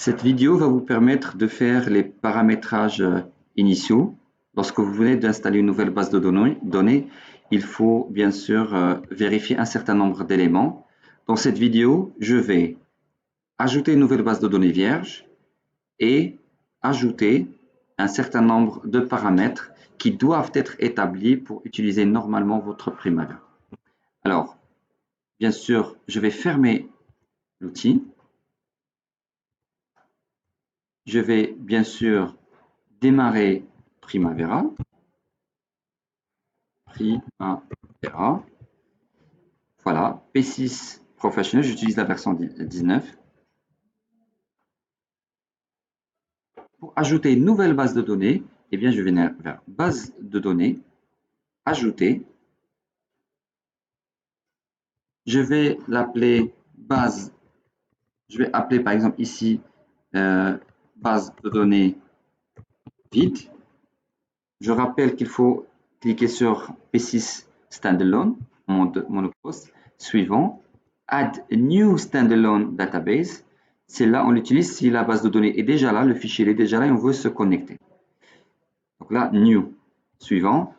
Cette vidéo va vous permettre de faire les paramétrages initiaux. Lorsque vous venez d'installer une nouvelle base de données, il faut bien sûr vérifier un certain nombre d'éléments. Dans cette vidéo, je vais ajouter une nouvelle base de données vierge et ajouter un certain nombre de paramètres qui doivent être établis pour utiliser normalement votre Primavera. Alors, bien sûr, je vais fermer l'outil. Je vais bien sûr démarrer Primavera. Voilà, P6 Professional, j'utilise la version 19. Pour ajouter une nouvelle base de données, eh bien, je vais vers base de données, ajouter. Je vais l'appeler base. Je vais appeler par exemple ici base de données vide. Je rappelle qu'il faut cliquer sur P6 Standalone, monopost. Suivant, Add New Standalone Database. C'est là, on l'utilise si la base de données est déjà là, le fichier est déjà là et on veut se connecter. Donc là, New. Suivant,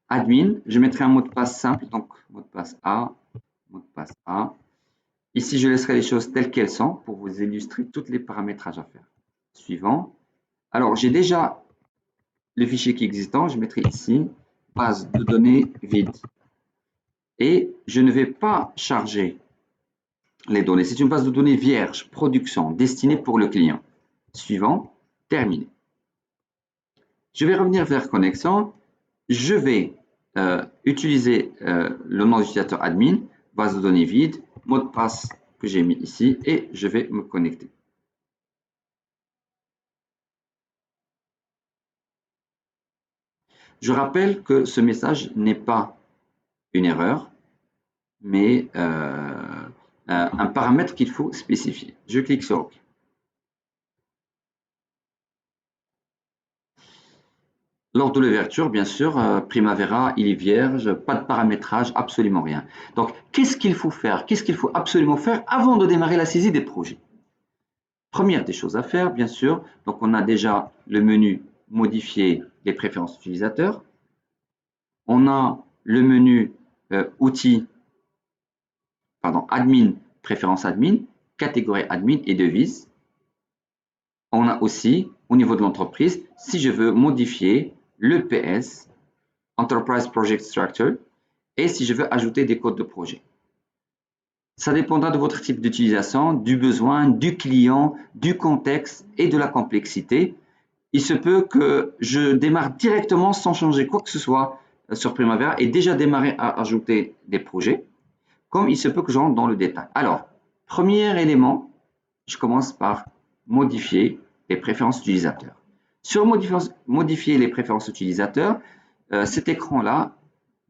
Admin. Je mettrai un mot de passe simple, donc mot de passe A, mot de passe A. Ici, je laisserai les choses telles qu'elles sont pour vous illustrer tous les paramétrages à faire. Suivant. Alors, j'ai déjà le fichier qui est existant. Je mettrai ici base de données vide. Et je ne vais pas charger les données. C'est une base de données vierge, production, destinée pour le client. Suivant, terminé. Je vais revenir vers connexion. Je vais utiliser le nom d'utilisateur admin, base de données vide, mot de passe que j'ai mis ici et je vais me connecter. Je rappelle que ce message n'est pas une erreur, mais un paramètre qu'il faut spécifier. Je clique sur OK. Lors de l'ouverture, bien sûr, Primavera, il est vierge, pas de paramétrage, absolument rien. Donc, qu'est-ce qu'il faut faire? Qu'est-ce qu'il faut absolument faire avant de démarrer la saisie des projets? Première des choses à faire, bien sûr, donc on a déjà le menu modifier les préférences utilisateurs. On a le menu outils, admin, préférence admin, catégorie admin et devise. On a aussi, au niveau de l'entreprise, si je veux modifier le PS, Enterprise Project Structure, et si je veux ajouter des codes de projet. Ça dépendra de votre type d'utilisation, du besoin, du client, du contexte et de la complexité. Il se peut que je démarre directement sans changer quoi que ce soit sur Primavera et déjà démarrer à ajouter des projets, comme il se peut que je rentre dans le détail. Alors, premier élément, je commence par modifier les préférences utilisateurs. Sur modifier les préférences utilisateurs, cet écran-là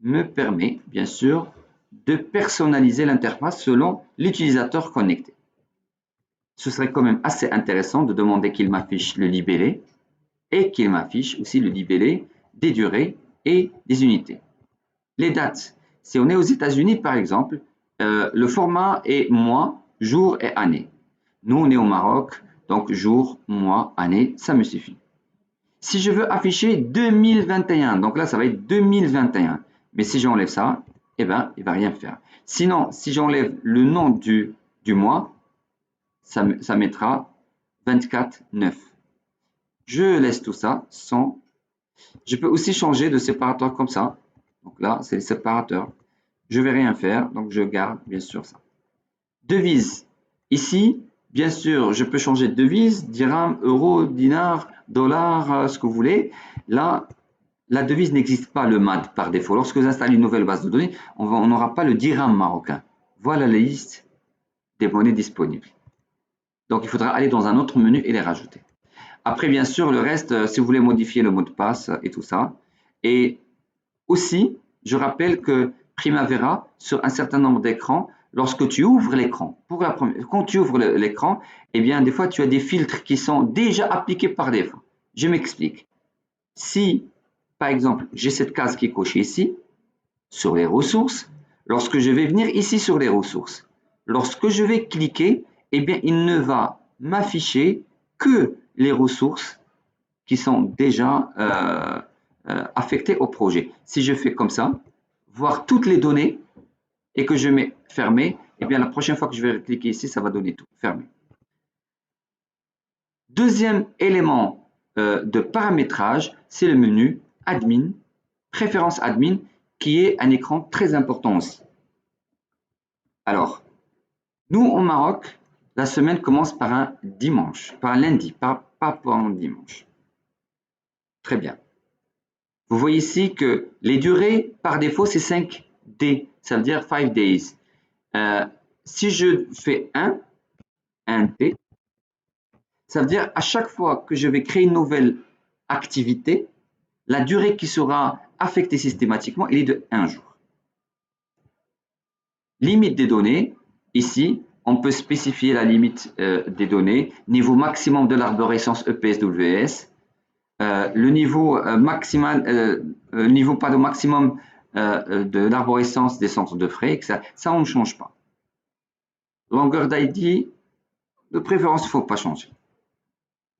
me permet, bien sûr, de personnaliser l'interface selon l'utilisateur connecté. Ce serait quand même assez intéressant de demander qu'il m'affiche le libellé et qu'il m'affiche aussi le libellé des durées et des unités. Les dates, si on est aux États-Unis par exemple, le format est mois, jour et année. Nous, on est au Maroc, donc jour, mois, année, ça me suffit. Si je veux afficher 2021, donc là, ça va être 2021. Mais si j'enlève ça, eh ben, il ne va rien faire. Sinon, si j'enlève le nom du mois, ça mettra 24/9. Je laisse tout ça sans. Je peux aussi changer de séparateur comme ça. Donc là, c'est le séparateur. Je ne vais rien faire, donc je garde bien sûr ça. Devise. Ici, bien sûr, je peux changer de devise, dirham, euro, dinar, dollar, ce que vous voulez. Là, la devise n'existe pas, le MAD, par défaut. Lorsque vous installez une nouvelle base de données, on n'aura pas le dirham marocain. Voilà la liste des monnaies disponibles. Donc, il faudra aller dans un autre menu et les rajouter. Après, bien sûr, le reste, si vous voulez modifier le mot de passe et tout ça. Et aussi, je rappelle que Primavera, sur un certain nombre d'écrans, lorsque tu ouvres l'écran, quand tu ouvres l'écran, eh bien, des fois, tu as des filtres qui sont déjà appliqués par défaut. Je m'explique. Si, par exemple, j'ai cette case qui est cochée ici, sur les ressources, lorsque je vais venir ici sur les ressources, lorsque je vais cliquer, eh bien, il ne va m'afficher que les ressources qui sont déjà affectées au projet. Si je fais comme ça, voir toutes les données et que je mets fermé, eh bien la prochaine fois que je vais cliquer ici, ça va donner tout, fermé. Deuxième élément de paramétrage, c'est le menu Admin, préférence Admin, qui est un écran très important aussi. Alors, nous au Maroc, la semaine commence par un dimanche, par un lundi, pas par un dimanche. Très bien. Vous voyez ici que les durées, par défaut, c'est 5D, ça veut dire 5 days. Si je fais 1D, ça veut dire à chaque fois que je vais créer une nouvelle activité, la durée qui sera affectée systématiquement, elle est de 1 jour. Limite des données, ici, on peut spécifier la limite des données, niveau maximum de l'arborescence EPS-WS, le niveau maximal, maximum de l'arborescence des centres de frais, ça on ne change pas. Longueur d'ID, de préférence, il ne faut pas changer.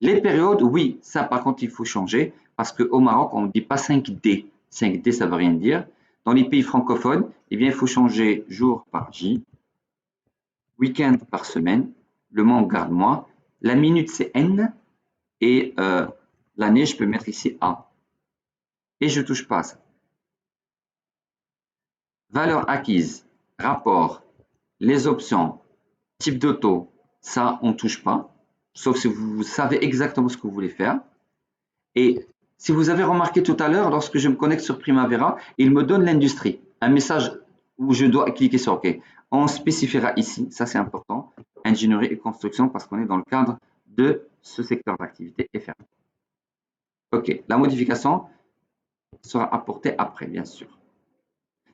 Les périodes, oui, ça par contre, il faut changer parce qu'au Maroc, on ne dit pas 5D. 5D, ça ne veut rien dire. Dans les pays francophones, eh bien, il faut changer jour par J, week-end par semaine, le mois, on garde mois, la minute, c'est N, et l'année, je peux mettre ici A. Et je ne touche pas à ça. Valeur acquise, rapport, les options, type d'auto, ça, on ne touche pas, sauf si vous savez exactement ce que vous voulez faire. Et si vous avez remarqué tout à l'heure, lorsque je me connecte sur Primavera, il me donne l'industrie, un message où je dois cliquer sur OK. On spécifiera ici, ça c'est important, ingénierie et construction, parce qu'on est dans le cadre de ce secteur d'activité est fermé. OK, la modification sera apportée après, bien sûr.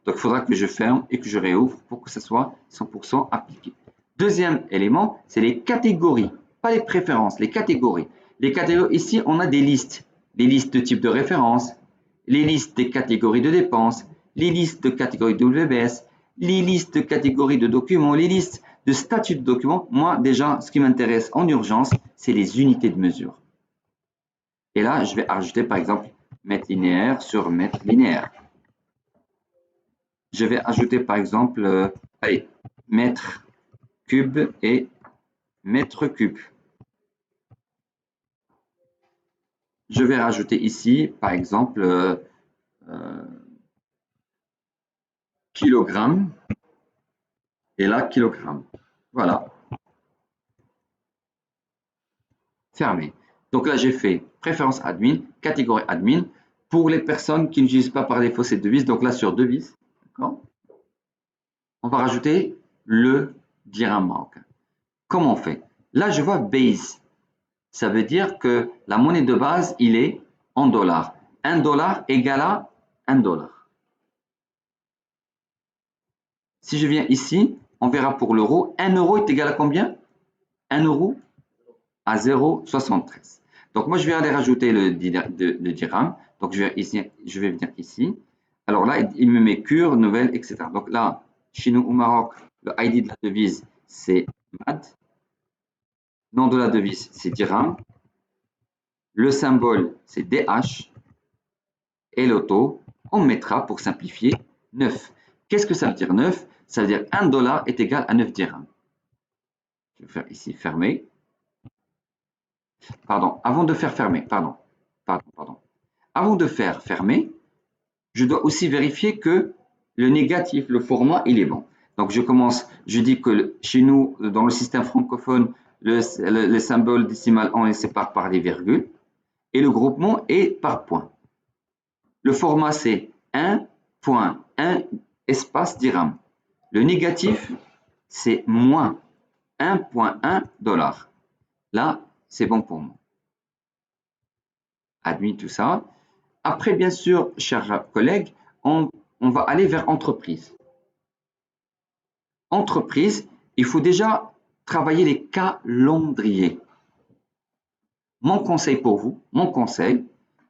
Donc, il faudra que je ferme et que je réouvre pour que ça soit 100% appliqué. Deuxième élément, c'est les catégories, pas les préférences, les catégories. Les catégories, ici, on a des listes de type de référence, les listes des catégories de dépenses, les listes de catégories de WBS, les listes de catégories de documents, les listes de statuts de documents. Moi, déjà, ce qui m'intéresse en urgence, c'est les unités de mesure. Et là, je vais ajouter, par exemple, mètre linéaire sur mètre linéaire. Je vais ajouter par exemple, allez, mètre cube et mètre cube. Je vais rajouter ici, par exemple, kilogramme et là, kilogramme. Voilà. Fermé. Donc là, j'ai fait préférence admin, catégorie admin. Pour les personnes qui n'utilisent pas par défaut cette devise, donc là sur devise, on va rajouter le dirham marocain. Comment on fait? Là, je vois base. Ça veut dire que la monnaie de base, il est en dollars. 1 dollar égale à 1 dollar. Si je viens ici, on verra pour l'euro. 1 euro est égal à combien? 1 euro à 0,73. Donc moi, je vais aller rajouter le dirham. Donc je vais venir ici. Alors là, il me met cure, nouvelle, etc. Donc là, chez nous au Maroc, le ID de la devise, c'est MAD. Nom de la devise, c'est dirham. Le symbole, c'est DH. Et le taux, on mettra, pour simplifier, 9. Qu'est-ce que ça veut dire 9? Ça veut dire 1 dollar est égal à 9 dirhams. Je vais faire ici fermer. Pardon, avant de faire fermer, pardon. Avant de faire fermer, je dois aussi vérifier que le négatif, le format, il est bon. Donc je commence, je dis que chez nous, dans le système francophone, le symbole décimal, on les sépare par des virgules et le groupement est par point. Le format, c'est 1.1 espace dirham. Le négatif, c'est moins 1.1 dollar. Là, c'est bon pour moi. Admis tout ça. Après, bien sûr, chers collègues, on va aller vers entreprise. Entreprise, il faut déjà travailler les calendriers. Mon conseil pour vous,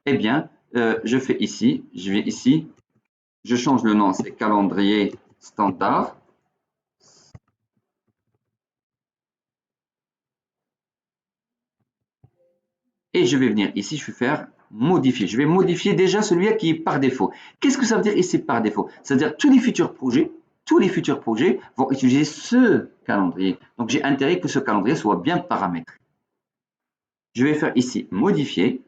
eh bien, je fais ici, je vais ici, je change le nom, c'est calendrier standard. Et je vais venir ici, je vais faire modifier. Je vais modifier déjà celui-là qui est par défaut. Qu'est-ce que ça veut dire ici par défaut? C'est-à-dire tous les futurs projets vont utiliser ce calendrier. Donc j'ai intérêt que ce calendrier soit bien paramétré. Je vais faire ici modifier.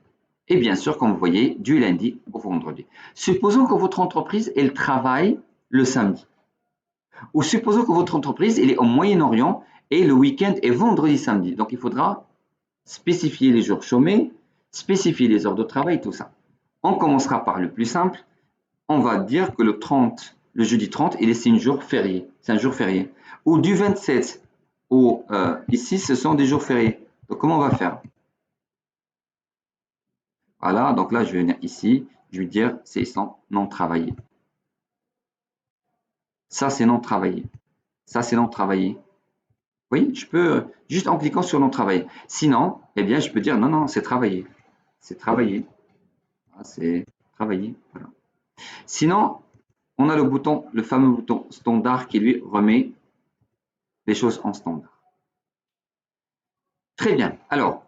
Et bien sûr, comme vous voyez, du lundi au vendredi. Supposons que votre entreprise, elle travaille le samedi. Ou supposons que votre entreprise, elle est au Moyen-Orient et le week-end est vendredi, samedi. Donc il faudra spécifier les jours chômés, spécifier les heures de travail, tout ça. On commencera par le plus simple. On va dire que le jeudi 30, c'est un jour férié. C'est un jour férié. Ou du 27 au ici, ce sont des jours fériés. Donc comment on va faire? Voilà, donc là, je vais venir ici, je vais dire c'est sans non travaillé. Ça, c'est non travaillé. Ça, c'est non travaillé. Oui, je peux, juste en cliquant sur non travaillé. Sinon, eh bien, je peux dire non, non, c'est travaillé. C'est travaillé. Ah, c'est travaillé. Voilà. Sinon, on a le fameux bouton standard qui lui remet les choses en standard. Très bien. Alors,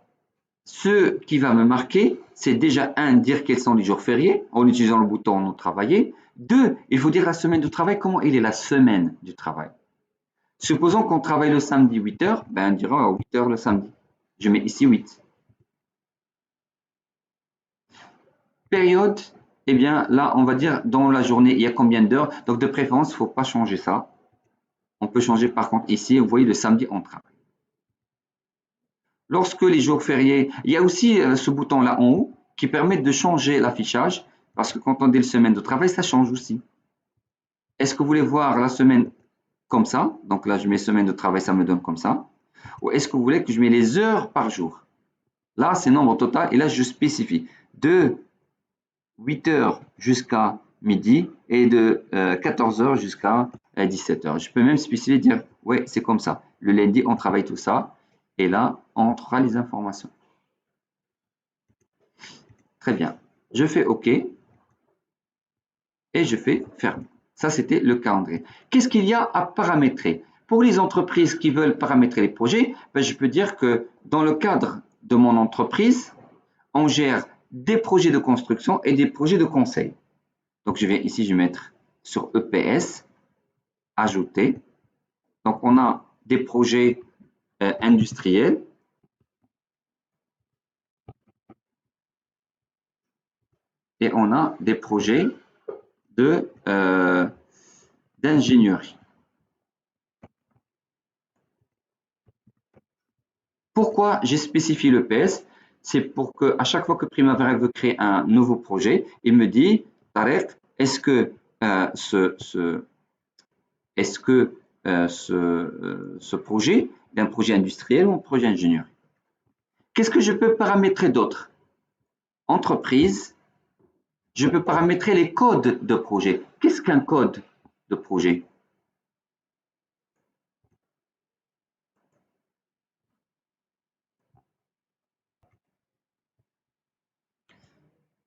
ce qui va me marquer, c'est déjà un, dire quels sont les jours fériés en utilisant le bouton non travaillé. Deux, il faut dire la semaine de travail, comment il est la semaine du travail. Supposons qu'on travaille le samedi 8 heures, ben on dira 8 heures le samedi. Je mets ici 8. Période, eh bien là, on va dire dans la journée, il y a combien d'heures. Donc de préférence, il ne faut pas changer ça. On peut changer par contre ici, vous voyez, le samedi, on travaille. Lorsque les jours fériés, il y a aussi ce bouton-là en haut qui permet de changer l'affichage parce que quand on dit la semaine de travail, ça change aussi. Est-ce que vous voulez voir la semaine comme ça? Donc là, je mets semaine de travail, ça me donne comme ça. Ou est-ce que vous voulez que je mette les heures par jour? Là, c'est nombre total et là, je spécifie de 8 heures jusqu'à midi et de 14 heures jusqu'à 17 heures. Je peux même spécifier, dire, ouais, c'est comme ça. Le lundi, on travaille tout ça. Et là, on entrera les informations. Très bien. Je fais OK et je fais fermer. Ça, c'était le calendrier. Qu'est-ce qu'il y a à paramétrer? Pour les entreprises qui veulent paramétrer les projets, ben, je peux dire que dans le cadre de mon entreprise, on gère des projets de construction et des projets de conseil. Donc, je vais ici, je vais mettre sur EPS, ajouter. Donc, on a des projets industriels et on a des projets d'ingénierie. Pourquoi j'ai spécifié l'EPS? C'est pour que à chaque fois que Primavera veut créer un nouveau projet, il me dit, Tarek, est-ce que ce projet est un projet industriel ou un projet ingénieur? Qu'est-ce que je peux paramétrer d'autre? Entreprise, je peux paramétrer les codes de projet. Qu'est-ce qu'un code de projet?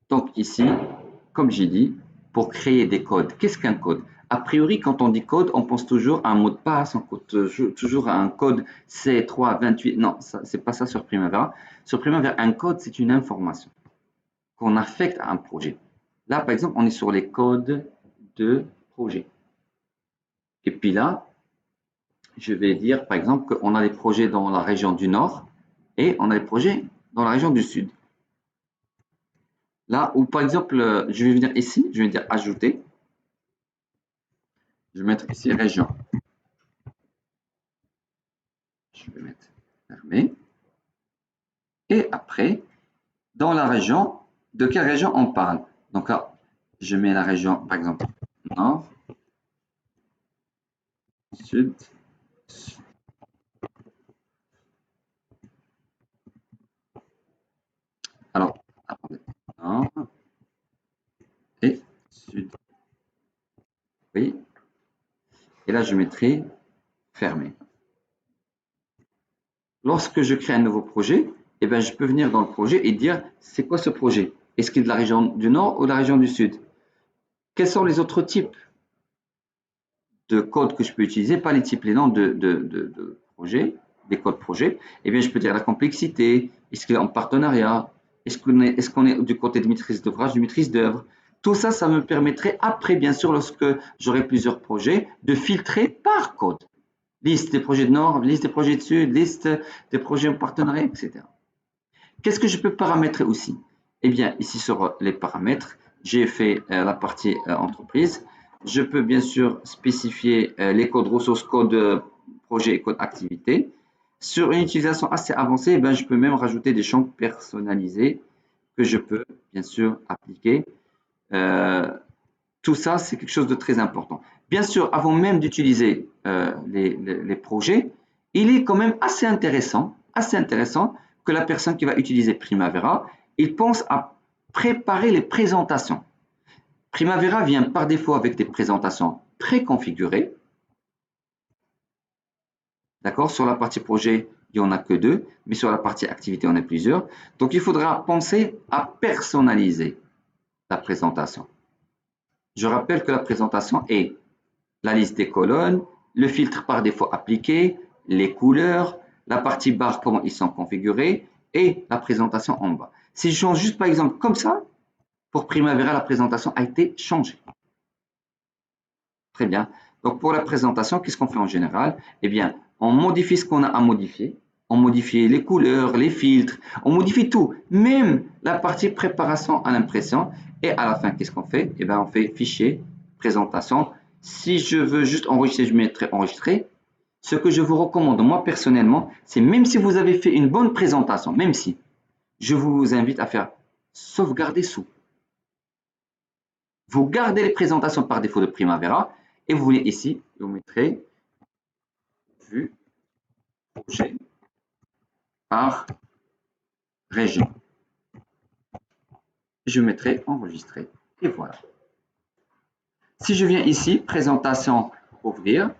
Donc ici, comme j'ai dit, pour créer des codes, qu'est-ce qu'un code? A priori, quand on dit code, on pense toujours à un mot de passe, on pense toujours à un code C328. Non, ce n'est pas ça sur Primavera. Sur Primavera, un code, c'est une information qu'on affecte à un projet. Là, par exemple, on est sur les codes de projet. Et puis là, je vais dire, par exemple, qu'on a des projets dans la région du Nord et on a des projets dans la région du Sud. Là où, par exemple, je vais venir ici, je vais dire ajouter. Je vais mettre ici région. Je vais mettre fermé. Et après, dans la région, de quelle région on parle? Donc là, je mets la région, par exemple, nord, sud, alors, attendez, nord et sud. Oui. Et là, je mettrai fermé. Lorsque je crée un nouveau projet, eh bien, je peux venir dans le projet et dire, c'est quoi ce projet? Est-ce qu'il est de la région du nord ou de la région du sud? Quels sont les autres types de codes que je peux utiliser? Pas les types, les noms de projets, des codes projets. Eh bien, je peux dire la complexité, est-ce qu'il est en partenariat, Est-ce qu'on est du côté de maîtrise d'ouvrage, de maîtrise d'œuvre? Tout ça, ça me permettrait après, bien sûr, lorsque j'aurai plusieurs projets, de filtrer par code. Liste des projets de nord, liste des projets de sud, liste des projets en partenariat, etc. Qu'est-ce que je peux paramétrer aussi? Eh bien, ici sur les paramètres, j'ai fait la partie entreprise. Je peux bien sûr spécifier les codes ressources, codes projet et code activité. Sur une utilisation assez avancée, eh bien, je peux même rajouter des champs personnalisés que je peux bien sûr appliquer. Tout ça, c'est quelque chose de très important. Bien sûr, avant même d'utiliser les projets, il est quand même assez intéressant que la personne qui va utiliser Primavera, il pense à préparer les présentations. Primavera vient par défaut avec des présentations préconfigurées. D'accord? Sur la partie projet, il n'y en a que deux, mais sur la partie activité, on a plusieurs. Donc, il faudra penser à personnaliser la présentation. Je rappelle que la présentation est la liste des colonnes, le filtre par défaut appliqué, les couleurs, la partie barre, comment ils sont configurés et la présentation en bas. Si je change juste par exemple comme ça, pour Primavera, la présentation a été changée. Très bien. Donc pour la présentation, qu'est-ce qu'on fait en général? Eh bien, on modifie ce qu'on a à modifier. On modifie les couleurs, les filtres, on modifie tout, même la partie préparation à l'impression. Et à la fin, qu'est-ce qu'on fait? Eh bien, on fait fichier, présentation. Si je veux juste enregistrer, je mettrai enregistrer. Ce que je vous recommande, moi personnellement, c'est même si vous avez fait une bonne présentation, même si, je vous invite à faire sauvegarder sous. Vous gardez les présentations par défaut de Primavera et vous venez ici, vous mettrez vue projet par région. Je mettrai enregistrer et voilà. Si je viens ici, présentation, ouvrir,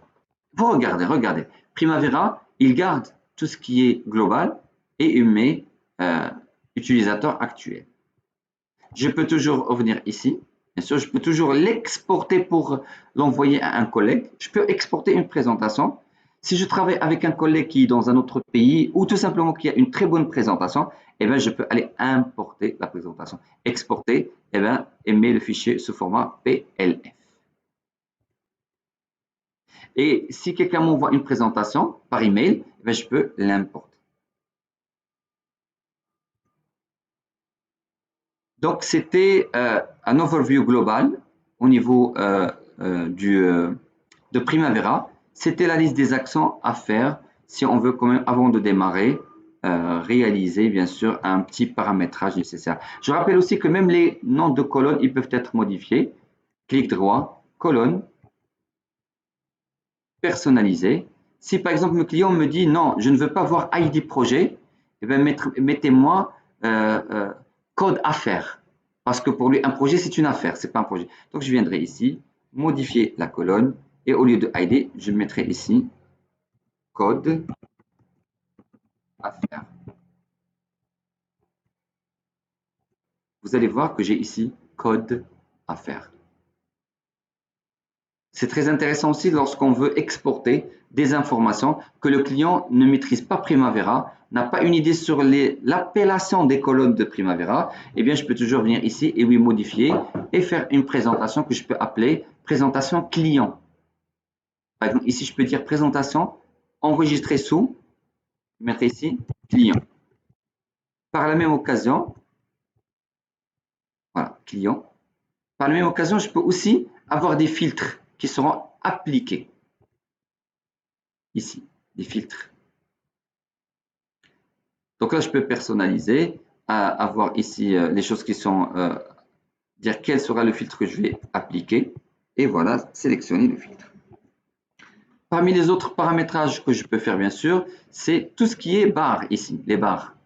vous regardez. Primavera, il garde tout ce qui est global et il met utilisateur actuel. Je peux toujours revenir ici. Bien sûr, je peux toujours l'exporter pour l'envoyer à un collègue. Je peux exporter une présentation. Si je travaille avec un collègue qui est dans un autre pays ou tout simplement qui a une très bonne présentation, eh bien, je peux aller importer la présentation, exporter eh bien, et mettre le fichier sous format PLF. Et si quelqu'un m'envoie une présentation par email, eh bien, je peux l'importer. Donc, c'était un overview global au niveau de Primavera. C'était la liste des actions à faire si on veut quand même, avant de démarrer, réaliser bien sûr un petit paramétrage nécessaire. Je rappelle aussi que même les noms de colonnes, ils peuvent être modifiés. Clic droit, colonne, personnalisé. Si par exemple le client me dit non, je ne veux pas voir ID projet, eh bien, mettez-moi code affaires. Parce que pour lui, un projet, c'est une affaire, c'est pas un projet. Donc, je viendrai ici, modifier la colonne, et au lieu de ID, je mettrai ici code affaires. Vous allez voir que j'ai ici code affaires. C'est très intéressant aussi lorsqu'on veut exporter des informations que le client ne maîtrise pas Primavera, n'a pas une idée sur l'appellation des colonnes de Primavera. Eh bien, je peux toujours venir ici et oui, modifier et faire une présentation que je peux appeler présentation client. Par exemple, ici, je peux dire présentation enregistrée sous, mettre ici client. Par la même occasion, voilà, client. Par la même occasion, je peux aussi avoir des filtres qui seront appliqués. Ici, des filtres. Donc là, je peux personnaliser, avoir ici les choses qui sont, dire quel sera le filtre que je vais appliquer. Et voilà, sélectionner le filtre. Parmi les autres paramétrages que je peux faire, bien sûr, c'est tout ce qui est barres ici, les barres.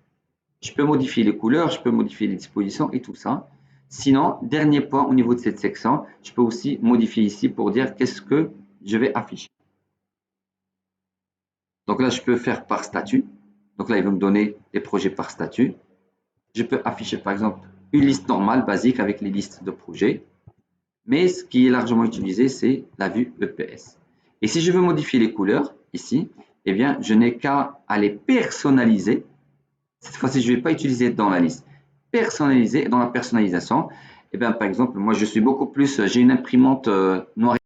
Je peux modifier les couleurs, je peux modifier les dispositions et tout ça. Sinon, dernier point au niveau de cette section, je peux aussi modifier ici pour dire qu'est-ce que je vais afficher. Donc là, je peux faire par statut. Donc là, il va me donner les projets par statut. Je peux afficher par exemple une liste normale, basique, avec les listes de projets. Mais ce qui est largement utilisé, c'est la vue EPS. Et si je veux modifier les couleurs, ici, eh bien, je n'ai qu'à les personnaliser. Cette fois-ci, je ne vais pas utiliser dans la liste. personnaliser. Dans la personnalisation, eh bien, par exemple, moi, je suis beaucoup plus, j'ai une imprimante noire